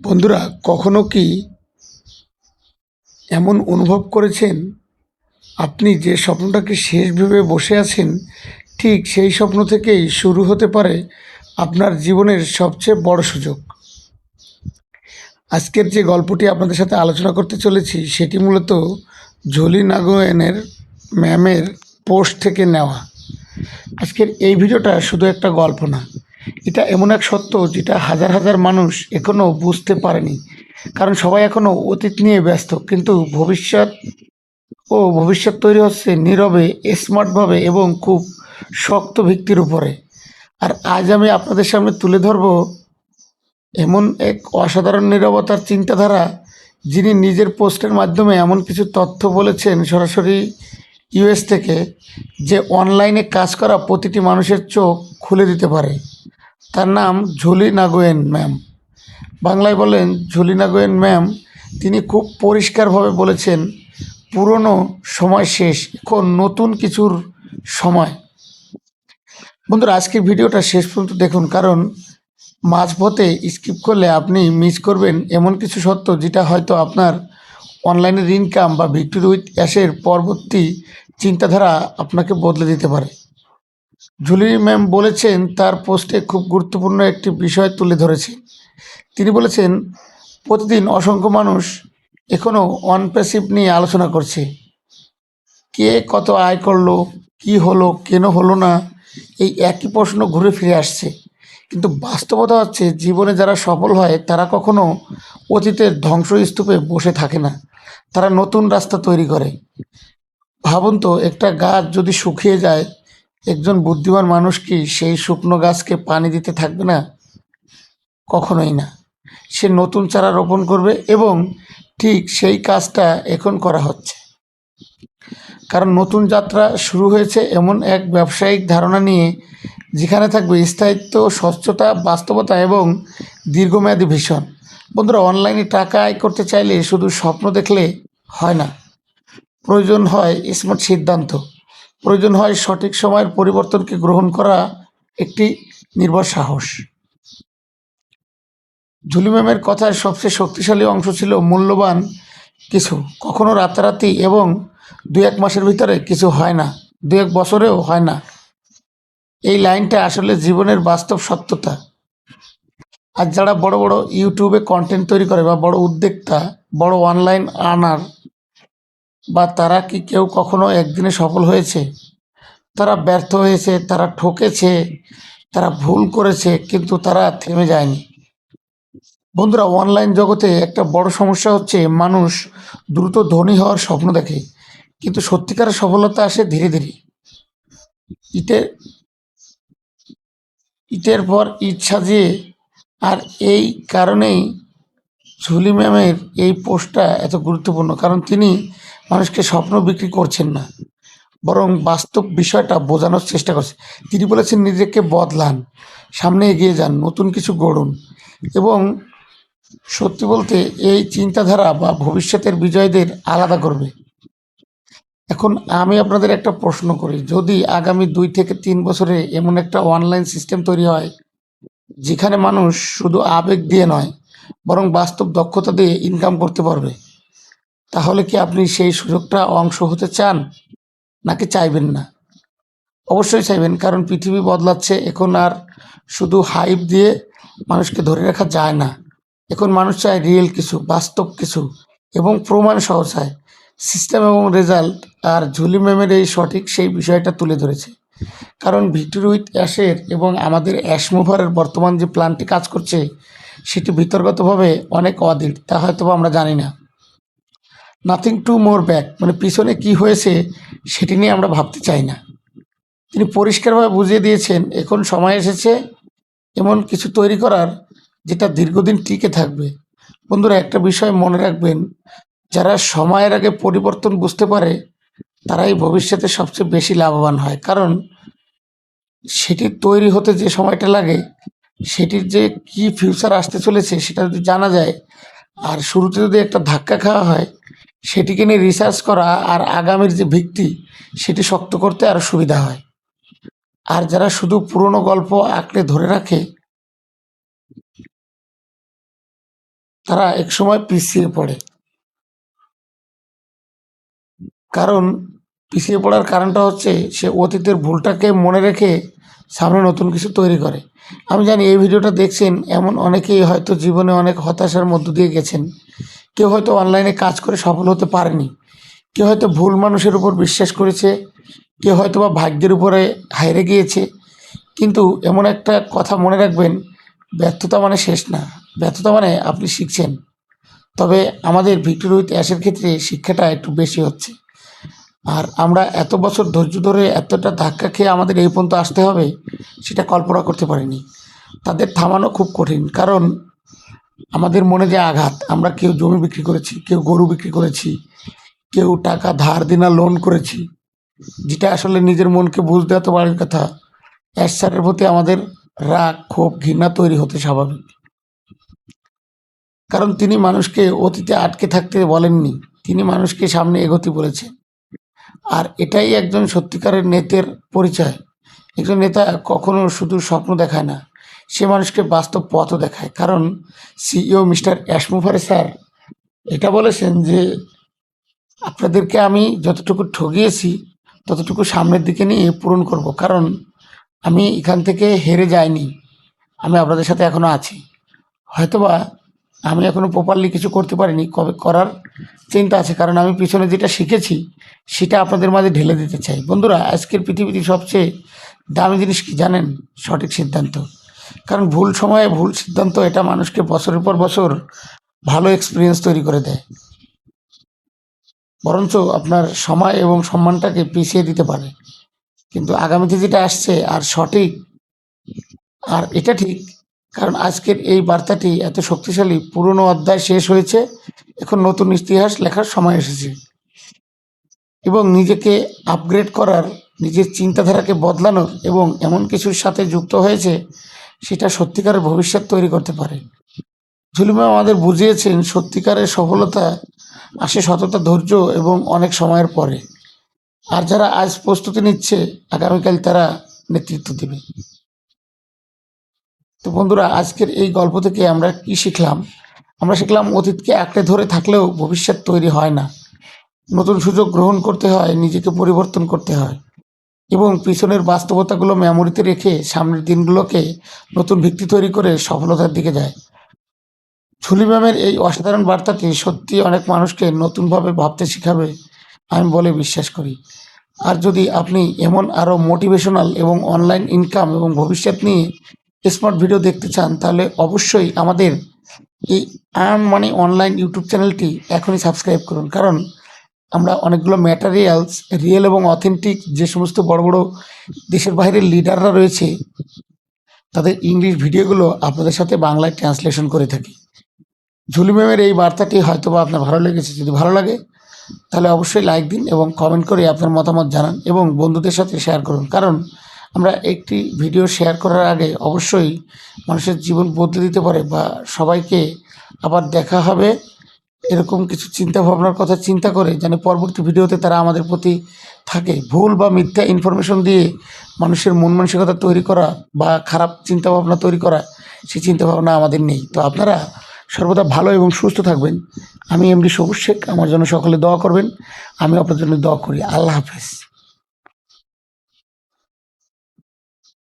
বন্ধুরা, কখনো কি এমন অনুভব করেছেন আপনি যে স্বপ্নটাকে শেষ ভেবে বসে আছেন, ঠিক সেই স্বপ্ন থেকেই শুরু হতে পারে আপনার জীবনের সবচেয়ে বড় সুযোগ? আজকের যে গল্পটি আপনাদের সাথে আলোচনা করতে চলেছি সেটি মূলত জোলি নাগোয়েনের ম্যামের পোস্ট থেকে নেওয়া। আজকের এই ভিডিওটা শুধু একটা গল্প না, এটা এমন এক সত্য যেটা হাজার হাজার মানুষ এখনও বুঝতে পারেনি। কারণ সবাই এখনও অতীত নিয়ে ব্যস্ত, কিন্তু ভবিষ্যৎ তৈরি হচ্ছে নীরবে, স্মার্টভাবে এবং খুব শক্ত ভিত্তির উপরে। আর আজ আমি আপনাদের সামনে তুলে ধরব এমন এক অসাধারণ নীরবতার চিন্তাধারা, যিনি নিজের পোস্টের মাধ্যমে এমন কিছু তথ্য বলেছেন সরাসরি ইউএস থেকে, যে অনলাইনে কাজ করা প্রতিটি মানুষের চোখ খুলে দিতে পারে। তার নাম জোলি নাগোয়েন ম্যাম। বাংলায় বলেন জোলি নাগোয়েন ম্যাম। তিনি খুব পরিষ্কারভাবে বলেছেন, পুরনো সময় শেষ, এখন নতুন কিছুর সময়। বন্ধুরা, আজকের ভিডিওটা শেষ পর্যন্ত দেখুন, কারণ মাঝপথে স্কিপ করলে আপনি মিস করবেন এমন কিছু সত্য যেটা হয়তো আপনার অনলাইনের ইনকাম বা ভিক্টরি উইথ অ্যাশের পরবর্তী চিন্তাধারা আপনাকে বদলে দিতে পারে। জুলি ম্যাম বলেছেন, তার পোস্টে খুব গুরুত্বপূর্ণ একটি বিষয় তুলে ধরেছে। তিনি বলেছেন, প্রতিদিন অসংখ্য মানুষ এখনও অনপ্যাসিভ নিয়ে আলোচনা করছে। কে কত আয় করলো, কি হলো, কেন হলো না, এই একই প্রশ্ন ঘুরে ফিরে আসছে। কিন্তু বাস্তবতা হচ্ছে, জীবনে যারা সফল হয় তারা কখনো অতীতের ধ্বংসস্তূপে বসে থাকে না, তারা নতুন রাস্তা তৈরি করে। ভাবুন তো, একটা গাছ যদি শুকিয়ে যায়, একজন বুদ্ধিমান মানুষ কি সেই শুকনো গাছকে পানি দিতে থাকবে না? কখনোই না। সে নতুন চারা রোপণ করবে, এবং ঠিক সেই কাজটা এখন করা হচ্ছে। কারণ নতুন যাত্রা শুরু হয়েছে এমন এক ব্যবসায়িক ধারণা নিয়ে, যেখানে থাকবে স্থায়িত্ব, স্বচ্ছতা, বাস্তবতা এবং দীর্ঘমেয়াদী ভিশন। বন্ধুরা, অনলাইনে টাকা আয় করতে চাইলে শুধু স্বপ্ন দেখলে হয় না। প্রয়োজন হয় স্মার্ট সিদ্ধান্ত, প্রয়োজন হয় সঠিক সময়ের পরিবর্তনকে গ্রহণ করা, একটি নির্ভর সাহস। ঝুলি ম্যামের কথার সবচেয়ে শক্তিশালী অংশ ছিল মূল্যবান কিছু কখনো রাতারাতি এবং 2-1 মাসের ভিতরে কিছু হয় না, 2-1 বছরেও হয় না। এই লাইনটা আসলে জীবনের বাস্তব সত্যতা। আর যারা বড় বড় ইউটিউবে কন্টেন্ট তৈরি করে, বা বড় উদ্যোক্তা, বড় অনলাইন আর্নার, বা তারা কি কেউ কখনো একদিনে সফল হয়েছে? তারা ব্যর্থ হয়েছে, তারা ঠকেছে, তারা ভুল করেছে, কিন্তু তারা থেমে যায়নি। বন্ধুরা, অনলাইন জগতে একটা বড় সমস্যা হচ্ছে, মানুষ দ্রুত ধনী হওয়ার স্বপ্ন দেখে, কিন্তু সত্যিকারের সফলতা আসে ধীরে ধীরে। ইটের ইটের পর ইট সাজিয়ে। আর এই কারণেই ঝুলি ম্যামের এই পোস্টটা এত গুরুত্বপূর্ণ, কারণ তিনি মানুষকে স্বপ্ন বিক্রি করছেন না, বরং বাস্তব বিষয়টা বোঝানোর চেষ্টা করছে। তিনি বলেছেন, নিজেকে বদলান, সামনে এগিয়ে যান, নতুন কিছু গড়ুন। এবং সত্যি বলতে, এই চিন্তাধারা বা ভবিষ্যতের বিজয়ীদের আলাদা করবে। এখন আমি আপনাদের একটা প্রশ্ন করি, যদি আগামী 2 থেকে 3 বছরে এমন একটা অনলাইন সিস্টেম তৈরি হয়, যেখানে মানুষ শুধু আবেগ দিয়ে নয়, বরং বাস্তব দক্ষতা দিয়ে ইনকাম করতে পারবে, তাহলে কি আপনি সেই সুযোগটা অংশ হতে চান, নাকি চাইবেন না? অবশ্যই চাইবেন, কারণ পৃথিবী বদলাচ্ছে। এখন আর শুধু হাইপ দিয়ে মানুষকে ধরে রাখা যায় না। এখন মানুষ চায় রিয়েল কিছু, বাস্তব কিছু, এবং প্রমাণ সহ চায়। সিস্টেম এবং রেজাল্ট। আর ঝুলি ম্যামের এই সঠিক সেই বিষয়টা তুলে ধরেছে। কারণ ভিক্টরি উইথ অ্যাশের এবং আমাদের অ্যাশ মুভারের বর্তমান যে প্ল্যানটি কাজ করছে, সেটি বিতর্কতভাবে অনেক অদিট, তা হয়তো আমরা জানি না। নাথিং টু মোর ব্যাক, মানে পিছনে কি হয়েছে সেটি নিয়ে আমরা ভাবতে চাই না। তিনি পরিষ্কারভাবে বুঝিয়ে দিয়েছেন, এখন সময় এসেছে এমন কিছু তৈরি করার যেটা দীর্ঘদিন টিকে থাকবে। বন্ধুরা, একটা বিষয় মনে রাখবেন, যারা সময়ের আগে পরিবর্তন বুঝতে পারে, তারাই ভবিষ্যতে সবচেয়ে বেশি লাভবান হয়। কারণ সেটির তৈরি হতে যে সময়টা লাগে, সেটির যে কি ফিউচার আসতে চলেছে সেটা যদি জানা যায়, আর শুরুতে যদি একটা ধাক্কা খাওয়া হয়, সেটিকে নিয়ে রিসার্চ করা আর আগামীর যে ভিত্তি, সেটি শক্ত করতে আরও সুবিধা হয়। আর যারা শুধু পুরনো গল্প আঁকড়ে ধরে রাখে, তারা একসময় পিছিয়ে পড়ে। কারণ পিছিয়ে পড়ার কারণটা হচ্ছে সে অতীতের ভুলটাকে মনে রেখে সামনে নতুন কিছু তৈরি করে। আমি জানি এই ভিডিওটা দেখছেন এমন অনেকেই হয়তো জীবনে অনেক হতাশার মধ্য দিয়ে গেছেন। কেউ হয়তো অনলাইনে কাজ করে সফল হতে পারেনি, কেউ হয়তো ভুল মানুষের উপর বিশ্বাস করেছে, কেউ হয়তো বা ভাগ্যের উপরে হাইরে গিয়েছে। কিন্তু এমন একটা কথা মনে রাখবেন, ব্যর্থতা মানে শেষ না, ব্যর্থতা মানে আপনি শিখছেন। তবে আমাদের ভিক্টোরি উইথ অ্যাশের ক্ষেত্রে শিক্ষাটা একটু বেশি হচ্ছে। আর আমরা এত বছর ধৈর্য ধরে এতটা ধাক্কা খেয়ে আমাদের এই পর্যন্ত আসতে হবে সেটা কল্পনা করতে পারিনি। তাদের থামানো খুব কঠিন, কারণ আমাদের মনে যে আঘাত, আমরা কেউ জমি বিক্রি করেছি, কেউ গরু বিক্রি করেছি, কেউ টাকা ধার দেনা লোন করেছি, যেটা আসলে নিজের মনকে বুঝতে এত বাড়ির কথা। অ্যাশ স্যারের প্রতি আমাদের রাগ, ক্ষোভ, ঘৃণা তৈরি হতে স্বাভাবিক। কারণ তিনি মানুষকে অতীতে আটকে থাকতে বলেননি, তিনি মানুষকে সামনে এগোতে বলেছেন। আর এটাই একজন সত্যিকারের নেতার পরিচয়। একজন নেতা কখনো শুধু স্বপ্ন দেখায় না, সে মানুষকে বাস্তব পথও দেখায়। কারণ সিইও মিস্টার অ্যাশমুভারে স্যার এটা বলেছেন যে, আপনাদেরকে আমি যতটুকু ঠগিয়েছি ততটুকু সামনের দিকে নিয়ে পূরণ করব। কারণ আমি এখান থেকে হেরে যাইনি, আমি আপনাদের সাথে এখনও আছি। হয়তোবা আমি এখনও প্রপারলি কিছু করতে পারিনি, কবে করার চিন্তা আছে। কারণ আমি পিছনে যেটা শিখেছি সেটা আপনাদের মাঝে ঢেলে দিতে চাই। বন্ধুরা, আজকের পৃথিবীতে সবচেয়ে দামি জিনিস কি জানেন? সঠিক সিদ্ধান্ত। কারণ ভুল সময়ে ভুল সিদ্ধান্ত এটা মানুষকে বছরের পর বছর ভালো এক্সপিরিয়েন্স তৈরি করে দেয়, বরঞ্চ আপনার সময় এবং সম্মানটাকে পিছিয়ে দিতে পারে। কিন্তু আগামীতে যেটা আসছে আর সঠিক, আর এটা ঠিক। কারণ আজকের এই বার্তাটি এত শক্তিশালী, পুরনো অধ্যায় শেষ হয়েছে, এখন নতুন ইতিহাস লেখার সময় এসেছে। এবং নিজেকে আপগ্রেড করার, নিজের চিন্তাধারাকে বদলানোর এবং এমন কিছুর সাথে যুক্ত হয়েছে সেটা সত্যিকারের ভবিষ্যৎ তৈরি করতে পারে। ঝুলিমা আমাদের বুঝিয়েছেন সত্যিকারের সফলতা আসে সততা, ধৈর্য এবং অনেক সময়ের পরে। আর যারা আজ প্রস্তুতি নিচ্ছে, আগামীকাল তারা নেতৃত্ব দেবে। তো বন্ধুরা, আজকের এই গল্প থেকে আমরা কি শিখলাম? আমরা শিখলাম অতীতকে আঁকড়ে ধরে থাকলেও ভবিষ্যৎ তৈরি হয় না। নতুন সুযোগ গ্রহণ করতে হয়, নিজেকে পরিবর্তন করতে হয় এবং পিছনের বাস্তবতাগুলো মেমোরিতে রেখে সামনের দিনগুলোকে নতুন ভিত্তি তৈরি করে সফলতার দিকে যায়। ঝুলি ম্যামের এই অসাধারণ বার্তাটি সত্যি অনেক মানুষকে নতুনভাবে ভাবতে শেখাবে, আমি বলে বিশ্বাস করি। আর যদি আপনি এমন আরও মোটিভেশনাল এবং অনলাইন ইনকাম এবং ভবিষ্যৎ নিয়ে স্মার্ট ভিডিও দেখতে চান, তাহলে অবশ্যই আমাদের এই আর্ন মানি অনলাইন ইউটিউব চ্যানেলটি এখনই সাবস্ক্রাইব করুন। কারণ আমরা অনেকগুলো ম্যাটেরিয়ালস, রিয়েল এবং অথেন্টিক যে সমস্ত বড় বড় দেশের বাইরের লিডাররা রয়েছে তাদের ইংলিশ ভিডিওগুলো আপনাদের সাথে বাংলায় ট্রান্সলেশন করে থাকি। ঝুলি ম্যামের এই বার্তাটি হয়তো বা আপনার ভালো লেগেছে। যদি ভালো লাগে তাহলে অবশ্যই লাইক দিন এবং কমেন্ট করে আপনার মতামত জানান এবং বন্ধুদের সাথে শেয়ার করুন। কারণ আমরা একটি ভিডিও শেয়ার করার আগে অবশ্যই মানুষের জীবন বদলে দিতে পারে বা সবাইকে আবার দেখা হবে এরকম কিছু চিন্তা ভাবনার কথা চিন্তা করে, যেন পরবর্তী ভিডিওতে তারা আমাদের প্রতি থাকে। ভুল বা মিথ্যা ইনফরমেশন দিয়ে মানুষের মন মানসিকতা তৈরি করা বা খারাপ চিন্তাভাবনা তৈরি করা, সেই চিন্তাভাবনা আমাদের নেই। তো আপনারা সর্বদা ভালো এবং সুস্থ থাকবেন। আমি এমডি সবুজ শেখ, আমার জন্য সকলে দোয়া করবেন, আমি আপনার জন্য দোয়া করি। আল্লাহ হাফেজ।